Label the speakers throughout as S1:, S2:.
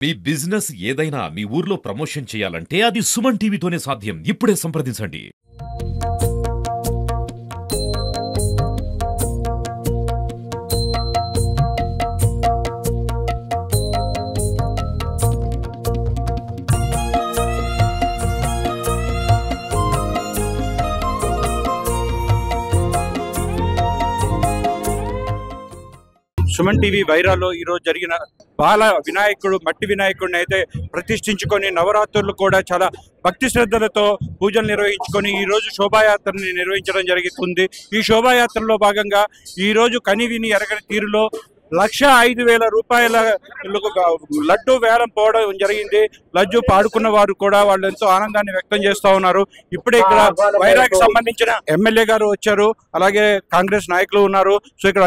S1: మీ business ఏదైనా మీ ఊర్లో promotion చేయాలంటే అది సుమన్ టీవీతోనే సాధ్యం. ఇప్పుడే సంప్రదించండి.
S2: సుమన్ టీవీ వైరాలో ఈరోజు జరిగిన బాల వినాయకుడు మట్టి వినాయకుడిని అయితే ప్రతిష్ఠించుకొని నవరాత్రులు కూడా చాలా భక్తి శ్రద్ధలతో పూజలు నిర్వహించుకొని ఈరోజు శోభాయాత్రని నిర్వహించడం జరుగుతుంది. ఈ శోభాయాత్రలో భాగంగా ఈరోజు కనివిని ఎరగని తీరులో 1,05,000 రూపాయల లడ్డు వేలం పోవడం జరిగింది. లడ్డు పాడుకున్న వారు కూడా వాళ్ళు ఎంతో ఆనందాన్ని వ్యక్తం చేస్తూ ఉన్నారు. ఇప్పుడే ఇక్కడ వైరాకి సంబంధించిన ఎమ్మెల్యే గారు వచ్చారు, అలాగే కాంగ్రెస్ నాయకులు ఉన్నారు. సో ఇక్కడ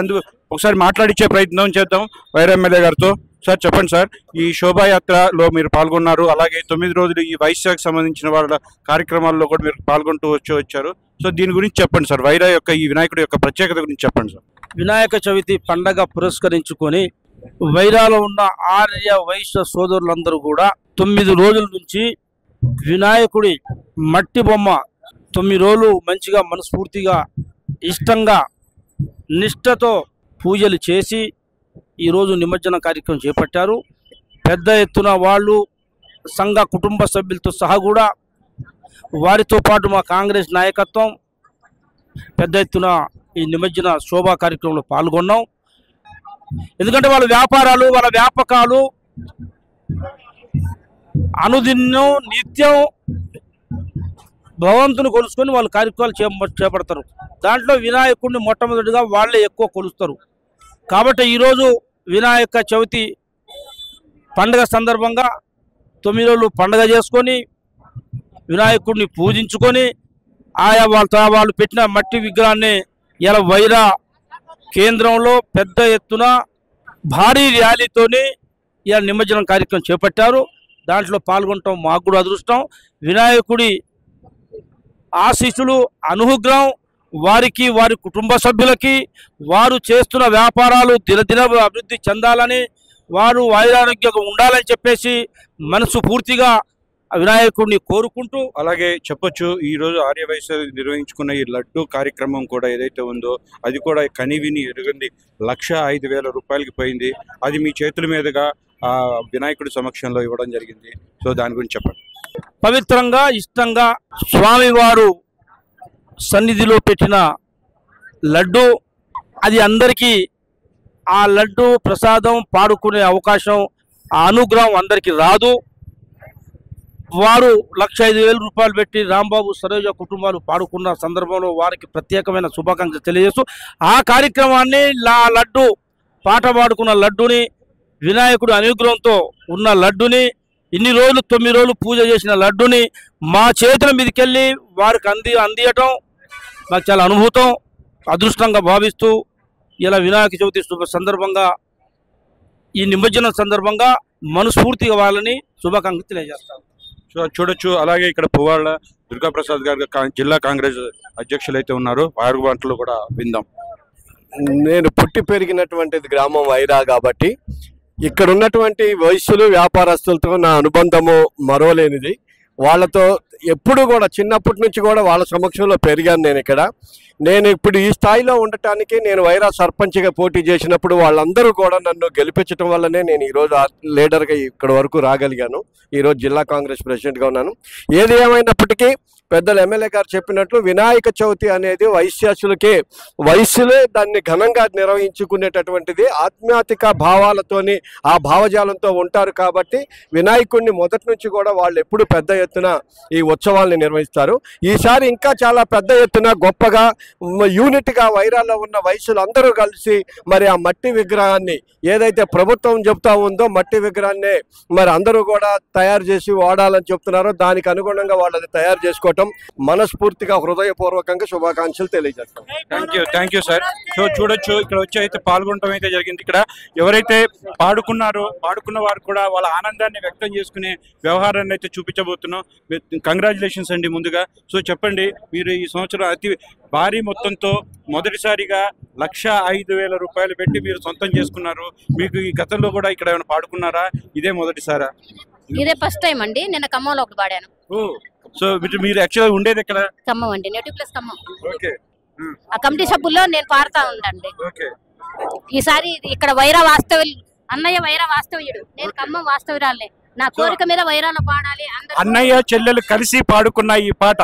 S2: ఒకసారి మాట్లాడించే ప్రయత్నం చేద్దాం వైరా ఎమ్మెల్యే గారితో. సార్ చెప్పండి సార్, ఈ శోభాయాత్రలో మీరు పాల్గొన్నారు, అలాగే 9 రోజులు ఈ వైశాఖకు సంబంధించిన వాళ్ళ కార్యక్రమాల్లో కూడా మీరు పాల్గొంటూ వచ్చారు. సో దీని గురించి చెప్పండి సార్, వైరా యొక్క ఈ వినాయకుడి యొక్క ప్రత్యేకత గురించి చెప్పండి సార్.
S3: వినాయక చవితి పండగ పురస్కరించుకొని వైరాలో ఉన్న ఆర్య వైశ్య సోదరులందరూ కూడా 9 రోజుల నుంచి వినాయకుడి మట్టి బొమ్మ 9 రోజులు మంచిగా మనస్ఫూర్తిగా ఇష్టంగా నిష్ఠతో పూజలు చేసి ఈరోజు నిమజ్జన కార్యక్రమం చేపట్టారు. పెద్ద ఎత్తున వాళ్ళు సంఘ కుటుంబ సభ్యులతో సహా కూడా వారితో పాటు మా కాంగ్రెస్ నాయకత్వం పెద్ద ఎత్తున ఈ నిమజ్జన శోభా కార్యక్రమంలో పాల్గొన్నాం. ఎందుకంటే వాళ్ళ వ్యాపారాలు వాళ్ళ వ్యాపకాలు అనుదినం నిత్యం భగవంతుని కొలుసుకొని వాళ్ళు కార్యక్రమాలు చేపడతారు. దాంట్లో వినాయకుడిని మొట్టమొదటిగా వాళ్ళే ఎక్కువ కొలుస్తారు. కాబట్టి ఈరోజు వినాయక చవితి పండుగ సందర్భంగా 9 రోజులు పండుగ చేసుకొని వినాయకుడిని పూజించుకొని ఆయా వాళ్ళు పెట్టిన మట్టి విగ్రహాన్ని ఇలా వైరా కేంద్రంలో పెద్ద ఎత్తున భారీ ర్యాలీతోని ఇలా నిమజ్జనం కార్యక్రమం చేపట్టారు. దాంట్లో పాల్గొనటం మాకు కూడా అదృష్టం. వినాయకుడి ఆశీస్సులు అనుగ్రహం వారికి వారి కుటుంబ సభ్యులకి వారు చేస్తున్న వ్యాపారాలు దినదిన అభివృద్ధి చెందాలని వారు ఆయురారోగ్యంగా ఉండాలని చెప్పేసి మనసు పూర్తిగా వినాయకుడిని కోరుకుంటూ,
S2: అలాగే చెప్పొచ్చు ఈరోజు ఆర్యవైశ్య నిర్వహించుకున్న ఈ లడ్డు కార్యక్రమం కూడా ఏదైతే ఉందో అది కూడా కనివిని ఎరగండి 1,05,000 రూపాయలకి పోయింది. అది మీ చేతుల మీదుగా ఆ వినాయకుడి సమక్షంలో ఇవ్వడం జరిగింది. సో దాని గురించి చెప్పండి.
S3: పవిత్రంగా ఇష్టంగా స్వామివారు సన్నిధిలో పెట్టిన లడ్డు, అది అందరికీ ఆ లడ్డు ప్రసాదం పాడుకునే అవకాశం ఆ అనుగ్రహం అందరికీ రాదు. వారు 1,05,000 రూపాయలు పెట్టి రాంబాబు సరోజ కుటుంబాలు పాడుకున్న సందర్భంలో వారికి ప్రత్యేకమైన శుభాకాంక్షలు తెలియజేస్తూ ఆ కార్యక్రమాన్ని లడ్డు పాట పాడుకున్న లడ్డుని వినాయకుడు అనుగ్రహంతో ఉన్న లడ్డుని ఇన్ని రోజులు 9 రోజులు పూజ చేసిన లడ్డుని మా చేతుల మీదకెళ్ళి వారికి అందియటం మాకు చాలా అనుభూతం, అదృష్టంగా భావిస్తూ ఇలా వినాయక చవితి సందర్భంగా ఈ నిమజ్జనం సందర్భంగా మనస్ఫూర్తిగా వాళ్ళని శుభాకాంక్షలు తెలియజేస్తాం.
S2: చూడొచ్చు, అలాగే ఇక్కడ పువ్వాళ్ళ దుర్గాప్రసాద్ గారు జిల్లా కాంగ్రెస్ అధ్యక్షులు అయితే ఉన్నారు, వారి మాటలు కూడా విందాం.
S4: నేను పుట్టి పెరిగినటువంటిది గ్రామం వైరా కాబట్టి ఇక్కడ ఉన్నటువంటి వయస్సులు వ్యాపారస్తులతో నా అనుబంధము మరోలేనిది. వాళ్ళతో ఎప్పుడు కూడా చిన్నప్పటి నుంచి కూడా వాళ్ళ సమక్షంలో పెరిగాను. నేను ఇప్పుడు ఈ స్థాయిలో ఉండటానికి నేను వైరా సర్పంచ్గా పోటీ చేసినప్పుడు వాళ్ళందరూ కూడా నన్ను గెలిపించడం వల్లనే నేను ఈరోజు లీడర్గా ఇక్కడ వరకు రాగలిగాను. ఈరోజు జిల్లా కాంగ్రెస్ ప్రెసిడెంట్గా ఉన్నాను. ఏది ఏమైనప్పటికీ పెద్దలు ఎమ్మెల్యే గారు చెప్పినట్లు వినాయక చవితి అనేది వైశ్యాసులకే వయస్సులే దాన్ని ఘనంగా నిర్వహించుకునేటటువంటిది. ఆధ్యాత్మిక భావాలతోని ఆ భావజాలంతో ఉంటారు కాబట్టి వినాయకుడిని మొదటి నుంచి కూడా వాళ్ళు ఎప్పుడు పెద్ద ఎత్తున ఈ ఉత్సవాల్ని నిర్వహిస్తారు. ఈసారి ఇంకా చాలా పెద్ద ఎత్తున గొప్పగా యూనిట్గా వైరాలో ఉన్న వయసులు అందరూ కలిసి మరి ఆ మట్టి విగ్రహాన్ని ఏదైతే ప్రభుత్వం చెప్తా ఉందో మట్టి విగ్రహాన్ని మరి అందరూ కూడా తయారు చేసి వాడాలని చెప్తున్నారో దానికి అనుగుణంగా వాళ్ళది తయారు చేసుకోవటం మనస్ఫూర్తిగా హృదయపూర్వకంగా శుభాకాంక్షలు తెలియజేస్తాం.
S2: Thank you sir. సో చూడొచ్చు, ఇక్కడ వచ్చి అయితే పాల్గొనడం అయితే జరిగింది. ఇక్కడ ఎవరైతే పాడుకున్న వారు కూడా వాళ్ళ ఆనందాన్ని వ్యక్తం చేసుకునే వ్యవహారాన్ని అయితే చూపించబోతున్నాం. కంగ్రాచులేషన్స్ అండి ముందుగా. సో చెప్పండి, మీరు ఈ సంవత్సరం అతి భారీ మొత్తంతో మొదటిసారిగా 1,05,000 రూపాయలు పెట్టి మీరు సొంతం చేసుకున్నారు. మీకు ఈ గతంలో కూడా ఇక్కడ ఏమైనా పాడుకున్నారా? ఇదే మొదటిసారా?
S5: ఇదే ఫస్ట్ టైం అండి. నిన్న ఖమ్మంలో ఒకటి పాడాను.
S2: సో మీరు యాక్చువల్గా ఉండేది ఎక్కడ?
S5: ఖమ్మం అండి, నేటివ్ ప్లేస్ ఖమ్మం.
S2: ఓకే.
S5: ఆ కమిటీ సభ్యుల్లో నేను పాడుతా ఉండండి.
S2: ఓకే.
S5: ఈసారి ఇక్కడ వైరా వాస్తవ్యులు, అన్నయ్య వైరా వాస్తవ్యుడు, నేను ఖమ్మం వాస్తవ్యురాలే. నా కోరిక మీద వైరాలో పాడాలి.
S2: అన్నయ్య చెల్లెలు కలిసి పాడుకున్న ఈ పాట.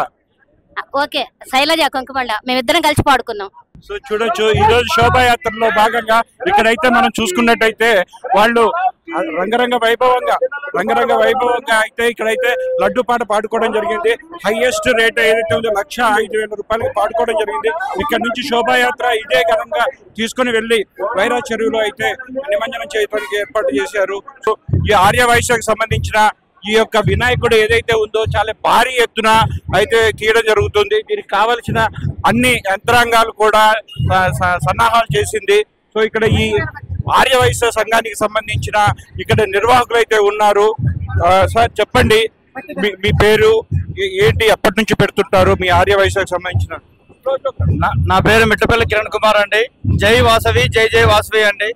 S5: ఓకే, శైలజ కొంకమళ్ళ మేమిద్దరం కలిసి పాడుకున్నాం.
S2: సో చూడొచ్చు, ఈ రోజు శోభాయాత్రలో భాగంగా ఇక్కడైతే మనం చూసుకున్నట్టయితే వాళ్ళు రంగరంగ వైభవంగా అయితే ఇక్కడైతే లడ్డు పాట పాడుకోవడం జరిగింది. హైయెస్ట్ రేట్ ఏదైతే ఉందో 1,05,000 రూపాయలకి పాడుకోవడం జరిగింది. ఇక్కడ నుంచి శోభాయాత్ర ఇదే ఘనంగా తీసుకుని వెళ్లి వైరా చెరువులో అయితే నిమజ్జనం చేయడానికి ఏర్పాటు చేశారు. సో ఈ ఆర్య వైశ్యకు సంబంధించిన ఈ యొక్క వినాయకుడు ఏదైతే ఉందో చాలా భారీ ఎత్తున అయితే తీయడం జరుగుతుంది. దీనికి కావలసిన అన్ని యంత్రాంగాలు కూడా సన్నాహాలు చేసింది. సో ఇక్కడ ఈ ఆర్య వైశ్య సంఘానికి సంబంధించిన ఇక్కడ నిర్వాహకులు అయితే ఉన్నారు. సార్ చెప్పండి, మీ పేరు ఏంటి, ఎప్పటి నుంచి పెడుతుంటారు మీ ఆర్య వైశ్యకు సంబంధించిన?
S3: నా పేరు మిట్టపల్లి కిరణ్ కుమార్ అండి. జై వాసవి, జై జై వాసవి అండి.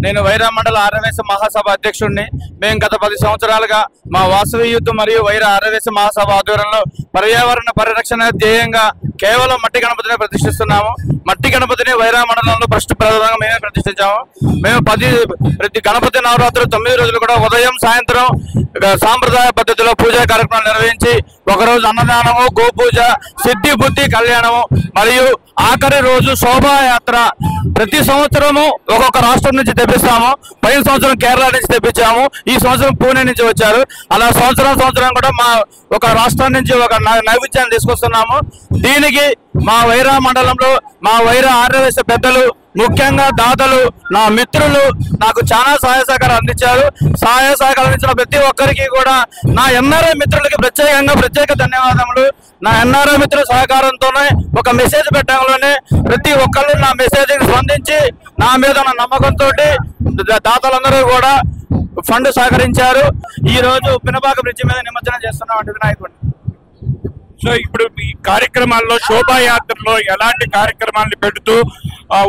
S3: నేను వైరా మండల ఆర్యవైశ్య మహాసభ అధ్యక్షుడిని. మేము గత 10 సంవత్సరాలుగా మా వాసవి యూత్ మరియు వైరా ఆర్యవైశ్య మహాసభ ఆధ్వర్యంలో పర్యావరణ పరిరక్షణ ధ్యేయంగా కేవలం మట్టి గణపతిని ప్రతిష్ఠిస్తున్నాము. మట్టి గణపతిని వైరా మండలంలో ప్రధానంగా మేమే ప్రతిష్ఠించాము. మేము ప్రతి గణపతి నవరాత్రులు 9 రోజులు కూడా ఉదయం సాయంత్రం సాంప్రదాయ పద్ధతిలో పూజా కార్యక్రమాలు నిర్వహించి ఒకరోజు అన్నదానము, గోపూజ, సిద్ధి బుద్ధి కళ్యాణము మరియు ఆఖరి రోజు శోభాయాత్ర ప్రతి సంవత్సరము ఒక్కొక్క రాష్ట్రం నుంచి తెప్పిస్తాము. పైన సంవత్సరం కేరళ నుంచి తెప్పించాము, ఈ సంవత్సరం పూణే నుంచి వచ్చారు. అలా సంవత్సరం కూడా మా ఒక రాష్ట్రం నుంచి ఒక నైవేద్యాన్ని తీసుకొస్తున్నాము. దీనికి మా వైరా మండలంలో మా వైరా ఆర్యవైశ్య పెద్దలు, ముఖ్యంగా దాతలు, నా మిత్రులు నాకు చాలా సహాయ సహకారం అందించారు. సహాయ సహకారం అందించిన ప్రతి ఒక్కరికి కూడా నా ఎన్ఆర్ఐ మిత్రులకి ప్రత్యేక ధన్యవాదములు. నా ఎన్ఆర్ఐ మిత్రుల సహకారంతోనే ఒక మెసేజ్ పెట్టడంలోనే ప్రతి ఒక్కళ్ళు నా మెసేజ్ స్పందించి నా మీద నా నమ్మకంతో దాతలందరూ కూడా ఫండ్ సహకరించారు. ఈ రోజు పినపాక బ్రిడ్జి మీద నిమజ్జనం చేస్తున్నాం వినాయకుడిని.
S2: సో ఇప్పుడు ఈ కార్యక్రమాల్లో శోభాయాత్రలో ఎలాంటి కార్యక్రమాలను పెడుతూ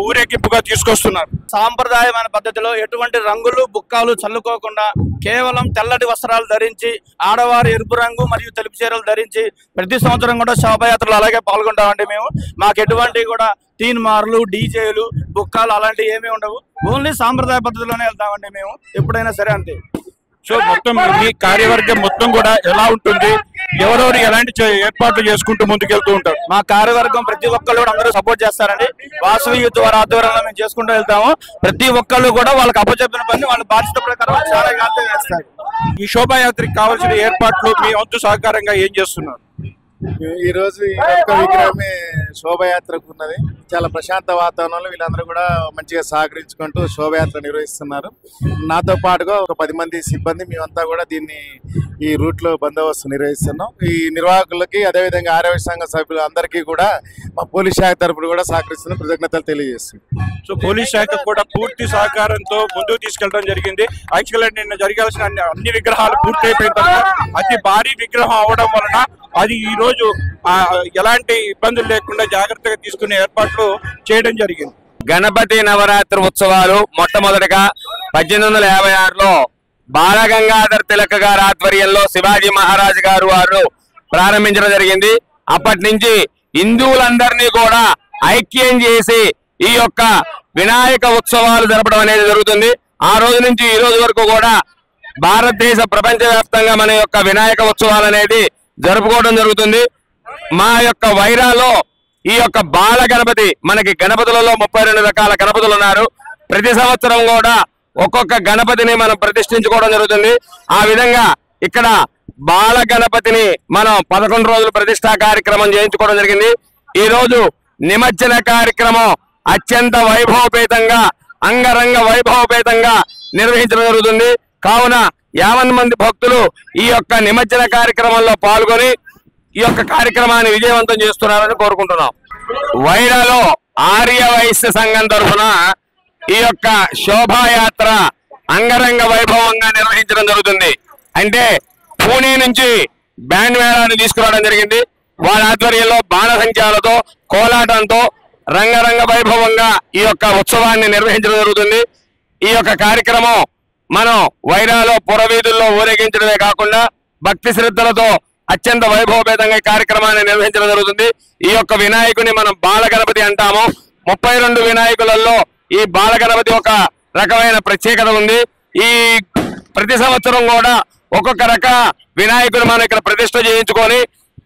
S2: ఊరేగింపుగా తీసుకొస్తున్నారు?
S3: సాంప్రదాయమైన పద్ధతిలో ఎటువంటి రంగులు బుక్కాలు చల్లుకోకుండా కేవలం తెల్లటి వస్త్రాలు ధరించి, ఆడవారు ఎరుపు రంగు మరియు తెలుపు చీరలు ధరించి ప్రతి సంవత్సరం కూడా శోభాయాత్రలు అలాగే పాల్గొంటామండి. మేము మాకు ఎటువంటి కూడా తీన్మార్లు, డీజేలు, బుక్కాలు అలాంటివి ఏమీ ఉండవు. ఓన్లీ సాంప్రదాయ పద్ధతిలోనే వెళ్తామండి మేము ఎప్పుడైనా సరే, అంతే.
S2: సో మొత్తం మీ కార్యవర్గం మొత్తం కూడా ఎలా ఉంటుంది? ఎవరెవరు ఎలాంటి ఏర్పాట్లు చేసుకుంటూ ముందుకెళ్తూ ఉంటారు?
S3: మా కార్యవర్గం ప్రతి ఒక్కళ్ళు కూడా అందరూ సపోర్ట్ చేస్తారండి. వాసవి యూత్ వారి ఆధ్వర్యంలో మేము చేసుకుంటూ వెళ్తాము. ప్రతి ఒక్కళ్ళు కూడా వాళ్ళకి అప్పచెప్పిన పని వాళ్ళ బాధ్యత ప్రకారం చాలా జాగ్రత్తగా చేస్తారు.
S2: ఈ శోభాయాత్రకి కావాల్సిన ఏర్పాట్లు మీ వంతు సహకారంగా ఏం చేస్తున్నారు?
S6: ఈ రోజు ఈ యొక్క విగ్రహమే శోభయాత్రకు ఉన్నది. చాలా ప్రశాంత వాతావరణంలో వీళ్ళందరూ కూడా మంచిగా సహకరించుకుంటూ శోభయాత్ర నిర్వహిస్తున్నారు. నాతో పాటుగా ఒక 10 మంది సిబ్బంది మేమంతా కూడా దీన్ని ఈ రూట్ లో బందోబస్తు నిర్వహిస్తున్నాం. ఈ నిర్వాహకులకి అదేవిధంగా ఆర్యవైశ్య సంఘ సభ్యులు అందరికీ కూడా మా పోలీస్ శాఖ తరపున కూడా సహకరిస్తున్న కృతజ్ఞతలు తెలియజేస్తున్నాం.
S2: సో పోలీస్ శాఖ కూడా పూర్తి సహకారంతో ముందుకు తీసుకెళ్లడం జరిగింది. యాక్చువల్గా నిన్న జరగాల్సిన అన్ని విగ్రహాలు పూర్తి అయిపోయిన తర్వాత అతి భారీ విగ్రహం అవడం వలన అది ఈ రోజు ఎలాంటి ఇబ్బందులు లేకుండా జాగ్రత్తగా తీసుకునే ఏర్పాట్లు చేయడం జరిగింది.
S7: గణపతి నవరాత్రి ఉత్సవాలు మొట్టమొదటిగా 1856లో బాలగంగాధర్ తిలక్ గారి ఆధ్వర్యంలో శివాజీ మహారాజ్ గారు వారు ప్రారంభించడం జరిగింది. అప్పటి నుంచి హిందువులందరినీ కూడా ఐక్యం చేసి ఈ యొక్క వినాయక ఉత్సవాలు జరపడం అనేది జరుగుతుంది. ఆ రోజు నుంచి ఈ రోజు వరకు కూడా భారతదేశ ప్రపంచవ్యాప్తంగా మన యొక్క వినాయక ఉత్సవాలు అనేది జరుపుకోవడం జరుగుతుంది. మా యొక్క వైరాలో ఈ యొక్క బాల గణపతి, మనకి గణపతులలో 32 రకాల గణపతులు ఉన్నారు. ప్రతి సంవత్సరం కూడా ఒక్కొక్క గణపతిని మనం ప్రతిష్ఠించుకోవడం జరుగుతుంది. ఆ విధంగా ఇక్కడ బాల గణపతిని మనం 11 రోజులు ప్రతిష్టా కార్యక్రమం చేయించుకోవడం జరిగింది. ఈ రోజు నిమజ్జన కార్యక్రమం అత్యంత వైభవపేతంగా, అంగరంగ వైభవపేతంగా నిర్వహించడం జరుగుతుంది. కావున 50 మంది భక్తులు ఈ యొక్క నిమజ్జన కార్యక్రమంలో పాల్గొని ఈ యొక్క కార్యక్రమాన్ని విజయవంతం చేస్తున్నారని కోరుకుంటున్నాం. వైరాలో ఆర్య వైశ్య సంఘం తరఫున ఈ యొక్క శోభాయాత్ర అంగరంగ వైభవంగా నిర్వహించడం జరుగుతుంది. అంటే పూణే నుంచి బ్యాండ్ మేళాన్ని తీసుకురావడం జరిగింది. వారి ఆధ్వర్యంలో బాణసంఖ్యాలతో కోలాటంతో రంగరంగ వైభవంగా ఈ యొక్క ఉత్సవాన్ని నిర్వహించడం జరుగుతుంది. ఈ యొక్క కార్యక్రమం మనం వైరాలో పురవీధుల్లో ఊరేగించడమే కాకుండా భక్తి శ్రద్ధలతో అత్యంత వైభవపేతంగా ఈ కార్యక్రమాన్ని నిర్వహించడం జరుగుతుంది. ఈ యొక్క వినాయకుని మనం బాలగణపతి అంటాము. 32 వినాయకులలో ఈ బాలగణపతి ఒక రకమైన ప్రత్యేకత ఉంది. ఈ ప్రతి సంవత్సరం కూడా ఒక్కొక్క రక వినాయకుని మనం ఇక్కడ ప్రతిష్ఠ చేయించుకొని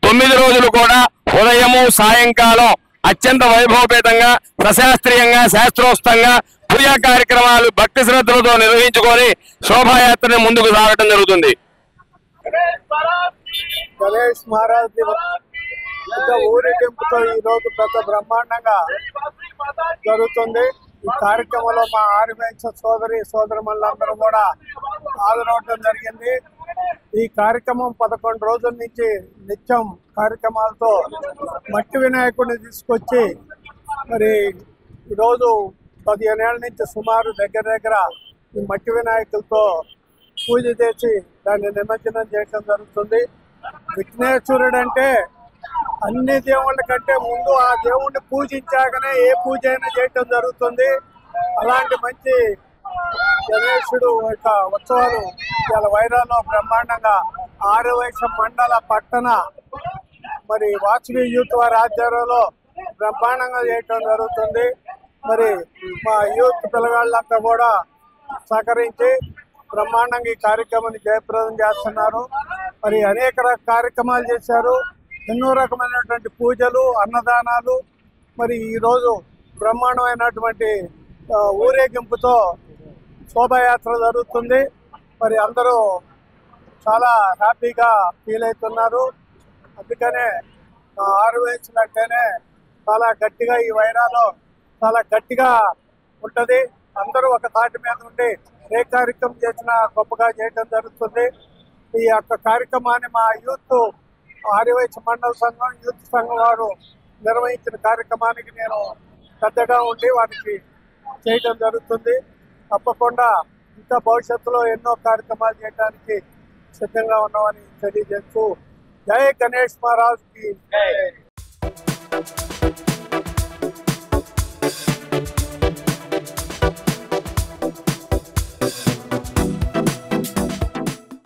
S7: 9 రోజులు కూడా ఉదయము సాయంకాలం అత్యంత వైభవపేతంగా సశాస్త్రీయంగా శాస్త్రోక్తంగా పూజా కార్యక్రమాలు భక్తి శ్రద్ధలతో నిర్వహించుకొని శోభాయాత్రని ముందుకు సాగటం జరుగుతుంది.
S8: గణేష్ మహారాజ్ ఊరేగింపుతో ఈ రోజు పెద్ద బ్రహ్మాండంగా జరుగుతుంది. ఈ కార్యక్రమంలో మా ఆర్యవేక్ష సోదరులందరూ కూడా హాజరవడం జరిగింది. ఈ కార్యక్రమం 11 రోజుల నుంచి నిత్యం కార్యక్రమాలతో మట్టి వినాయకుడిని తీసుకొచ్చి మరి ఈరోజు 15 ఏళ్ల నుంచి సుమారు దగ్గర ఈ మట్టి వినాయకులతో పూజ చేసి దాన్ని నిమజ్జనం చేయడం జరుగుతుంది. విఘ్నేశ్వరుడు అంటే అన్ని దేవుళ్ళ కంటే ముందు ఆ దేవుణ్ణి పూజించాకనే ఏ పూజ అయినా చేయటం జరుగుతుంది. అలాంటి మంచి గణేశుడు యొక్క ఉత్సవాలు ఇవాళ వైరాలో బ్రహ్మాండంగా ఆర్యవైశ్య మండల పట్టణ మరి వాసవి యూత్ వారి ఆధ్వర్యంలో బ్రహ్మాండంగా చేయటం జరుగుతుంది. మరి మా యూత్ పిల్లగాళ్ళంతా కూడా సహకరించి బ్రహ్మాండంగా ఈ కార్యక్రమాన్ని జయప్రదం చేస్తున్నారు. మరి అనేక కార్యక్రమాలు చేశారు. ఎన్నో రకమైనటువంటి పూజలు, అన్నదానాలు. మరి ఈరోజు బ్రహ్మాండమైనటువంటి ఊరేగింపుతో శోభాయాత్ర జరుగుతుంది. మరి అందరూ చాలా హ్యాపీగా ఫీల్ అవుతున్నారు. అందుకనే ఆర్యవేశ్యులు అంటేనే చాలా గట్టిగా ఈ వైరాలో చాలా గట్టిగా ఉంటుంది. అందరూ ఒక తాటి మీద ఉండి ఏ కార్యక్రమం చేసినా గొప్పగా చేయడం జరుగుతుంది. ఈ యొక్క కార్యక్రమాన్ని మా యూత్ ఆర్యవైశ్య మండల సంఘం యూత్ సంఘం వారు నిర్వహించిన కార్యక్రమానికి నేను పెద్దగా ఉండి వారికి చేయడం జరుగుతుంది. తప్పకుండా ఇంకా భవిష్యత్తులో ఎన్నో కార్యక్రమాలు చేయడానికి సిద్ధంగా ఉన్నామని తెలియజేస్తూ జై గణేష్ మహారాజ్ కి